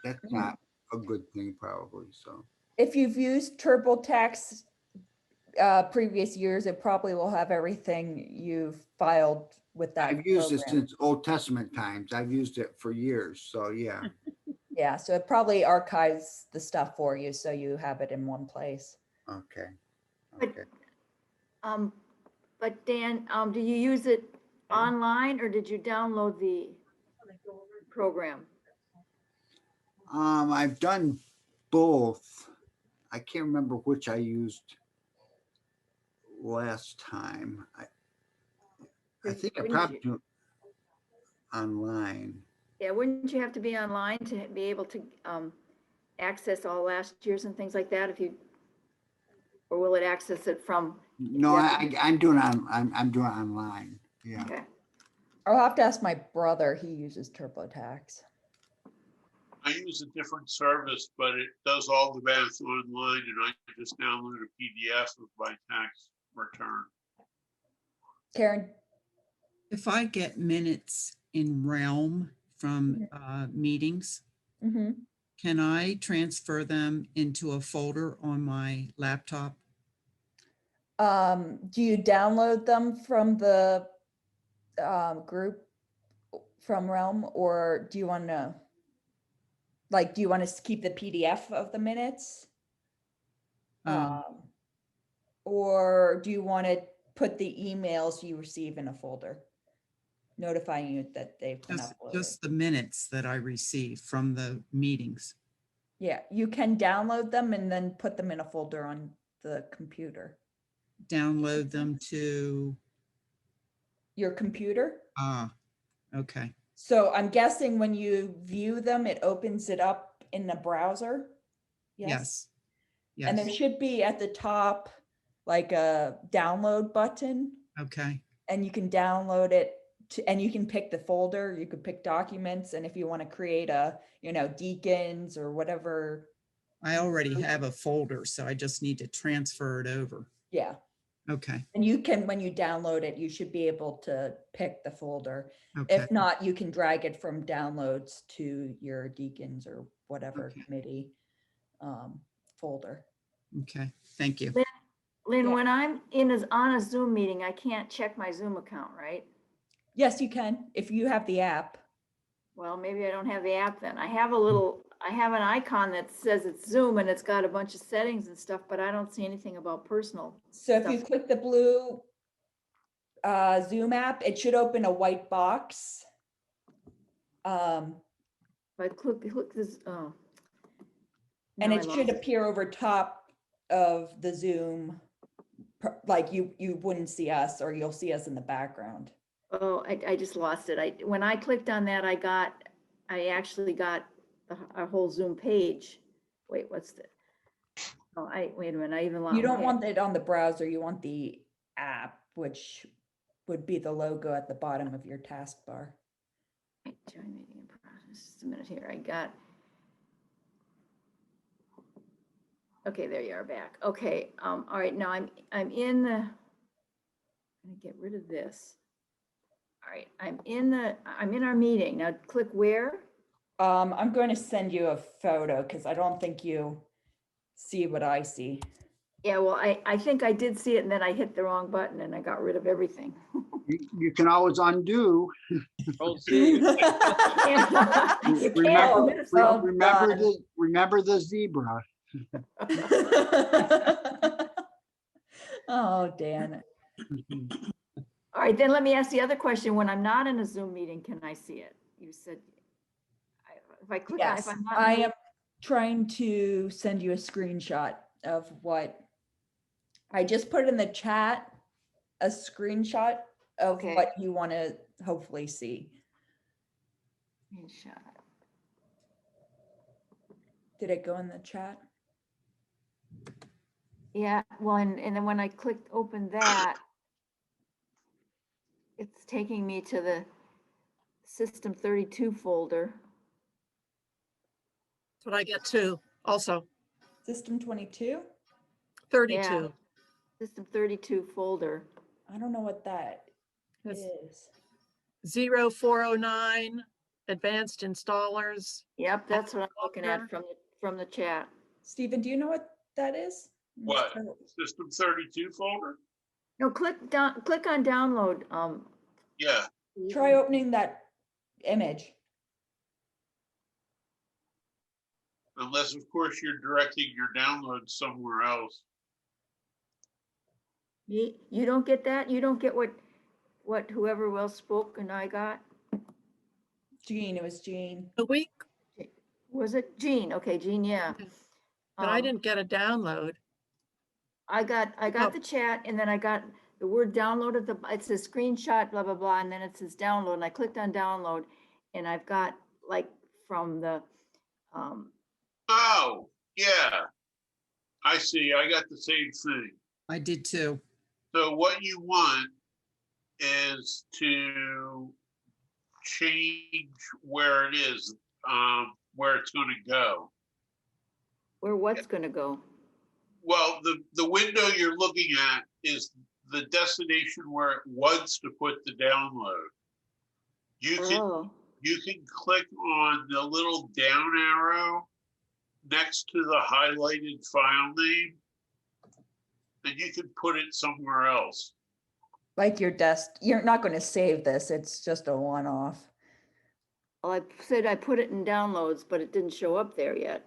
that's not a good thing probably, so. If you've used TurboTax previous years, it probably will have everything you've filed with that I've used it program. since Old Testament times. I've used it for years, so yeah. Yeah, so it probably archives the stuff for you, so you have it in one place. Okay. But, Okay. But Dan, do you use it online or did you download the program? I've done both. I can't remember which I used last time. I think I Wouldn't probably you- do it online. Yeah, wouldn't you have to be online to be able to access all last year's and things like that if you, or will it access it from? No, I'm doing I'm doing it online. Yeah. Okay. I'll have to ask my brother. He uses TurboTax. I use a different service, but it does all the math online, and I just download a PDF of my tax return. Karen? If I get minutes in Realm from meetings, Mm-hmm. can I transfer them into a folder on my laptop? Do you download them from the group from Realm, or do you want to, like, do you want to keep the PDF of the minutes? Or do you want to put the emails you receive in a folder, notifying you that they've been uploaded? Just the minutes that I receive from the meetings. Yeah, you can download them and then put them in a folder on the computer. Download them to, Your computer? okay. So I'm guessing when you view them, it opens it up in the browser? Yes. And there should be at the top, like a download button, Okay. and you can download it and you can pick the folder. You could pick documents. And if you want to create a, deacons or whatever. I already have a folder, so I just need to transfer it over. Yeah. Okay. And you can, when you download it, you should be able to pick the folder. Okay. If not, you can drag it from downloads to your deacons or whatever committee folder. Okay. Thank you. Lynn, when I'm on a Zoom meeting, I can't check my Zoom account, right? Yes, you can, if you have the app. Well, maybe I don't have the app then. I have an icon that says it's Zoom and it's got a bunch of settings and stuff, but I don't see anything about personal. So if you click the blue Zoom app, it should open a white box. If I click this, oh. And Now I it should lost appear over top of the Zoom, like you wouldn't see us, or you'll see us in the background. Oh, I just lost it. When I clicked on that, I actually got a whole Zoom page. Wait, what's the? Oh, wait a minute, I even lost. You don't want it on the browser, you want the app, which would be the logo at the bottom of your taskbar. Join meeting in process. Just a minute here. I got. Okay, there you are back. Okay, all right. Now I'm in the. I'm gonna get rid of this. All right, I'm in our meeting. Now click where? I'm going to send you a photo because I don't think you see what I see. Yeah, well, I think I did see it and then I hit the wrong button and I got rid of everything. You can always undo. Remember the zebra. Oh, Dan. All right, then let me ask the other question. When I'm not in a Zoom meeting, can I see it? You said, if I click on, Yes, if I'm not. I am trying to send you a screenshot of what I just put in the chat, a screenshot of what you want to hopefully see. Screenshot. Did it go in the chat? Yeah, well, and then when I clicked open that, it's taking me to the System 32 folder. That's what I get too, also. System 22? 32. Yeah, System 32 folder. I don't know what that is. 0409 advanced installers. Yep, that's what I'm looking folder. at from the chat. Stephen, do you know what that is? What? System 32 folder? No, click on download. Yeah. Try opening that image. Unless, of course, you're directing your download somewhere else. You don't get that? You don't get what whoever else spoke and I got? Jean, it was Jean. The week, Was it Jean? Okay, Jean, yeah. but I didn't get a download. I got Oh. the chat and then I got the word download at the, it says screenshot, blah, blah, blah, and then it says download and I clicked on download and I've got like from the, Oh, yeah. I see. I got the same thing. I did too. So what you want is to change where it is, where it's going to go. where what's gonna go. Well, the window you're looking at is the destination where it wants to put the download. You can click on the little down arrow next to the highlighted file name, and you can put it somewhere else. Like your desk, you're not going to save this. It's just a one-off. Well, I said I put it in downloads, but it didn't show up there yet.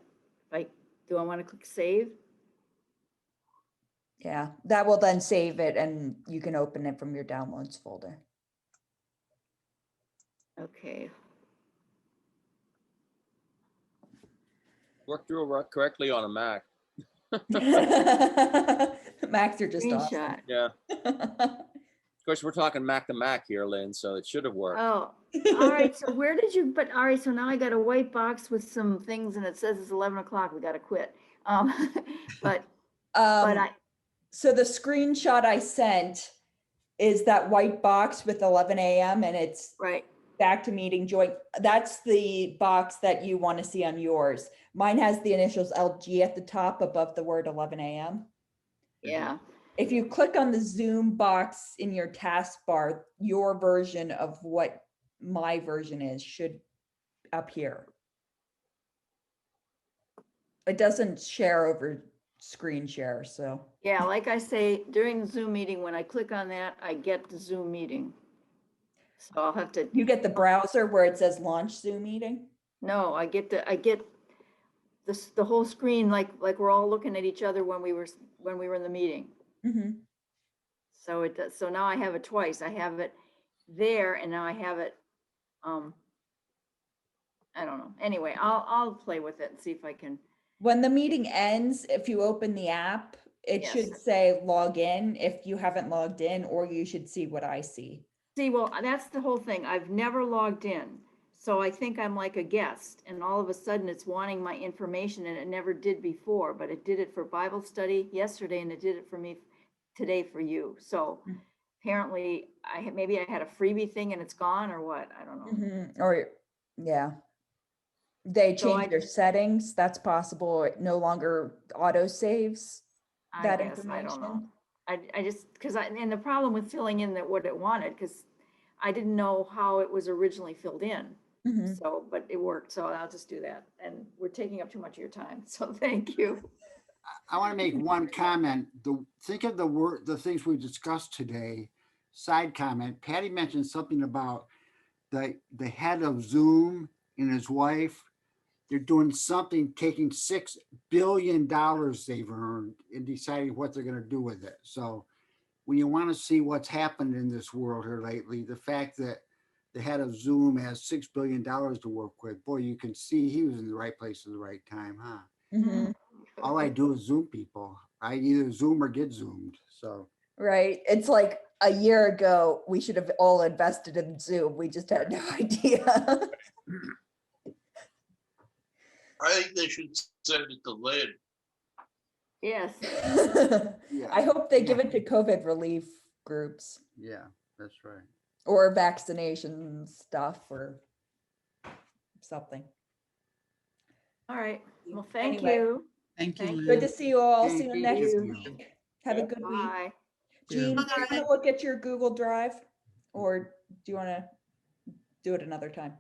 Do I want to click save? Yeah, that will then save it and you can open it from your downloads folder. Okay. Work through correctly on a Mac. Macs are just awesome. Screenshot. Yeah. Of course, we're talking Mac to Mac here, Lynn, so it should have worked. Oh, all right. So where did you, but all right, so now I got a white box with some things and it says it's 11 o'clock. We got to quit. But I, So the screenshot I sent is that white box with 11 a.m. and it's right. back to meeting joint. That's the box that you want to see on yours. Mine has the initials LG at the top above the word 11 a.m. Yeah. If you click on the Zoom box in your taskbar, your version of what my version is should appear. It doesn't share over screen share, so. Yeah, like I say, during the Zoom meeting, when I click on that, I get the Zoom meeting. So I'll have to. You get the browser where it says launch Zoom meeting? No, I get the whole screen like we're all looking at each other when we were in the meeting. Mm-hmm. So it does. So now I have it twice. I have it there, and now I have it. I don't know. Anyway, I'll play with it and see if I can. When the meeting ends, if you open the app, it should say log in if you haven't logged in, or you should see what I see. See, well, that's the whole thing. I've never logged in. So I think I'm like a guest, and all of a sudden it's wanting my information, and it never did before, but it did it for Bible study yesterday, and it did it for me today for you. So apparently maybe I had a freebie thing and it's gone or what, I don't know. Mm-hmm. Or yeah, they changed their settings. That's possible. It no longer auto saves that information. I don't know. I just, because and the problem with filling in what it wanted, because I didn't know how it was originally filled in. Mm-hmm. So, but it worked. So I'll just do that. And we're taking up too much of your time. So thank you. I want to make one comment. Think of the things we discussed today. Side comment. Patty mentioned something about the head of Zoom and his wife. They're doing something, taking $6 billion they've earned and deciding what they're going to do with it. So when you want to see what's happened in this world here lately, the fact that the head of Zoom has $6 billion to work with, boy, you can see he was in the right place at the right time, huh? Mm-hmm. All I do is Zoom people. I either Zoom or get Zoomed. So right. It's like a year ago, we should have all invested in Zoom. We just had no idea. I think they should send it to Lynn. Yes. yeah. I hope they give it to COVID relief groups. Yeah, that's right. Or vaccination stuff or something. All right. Well, thank Anyway. you. Thank you, Lynn. Good to see you all. See you Thank next you. week. Have a good week. Bye. Jean, do you want to look at your Google Drive or do you want to do it another time?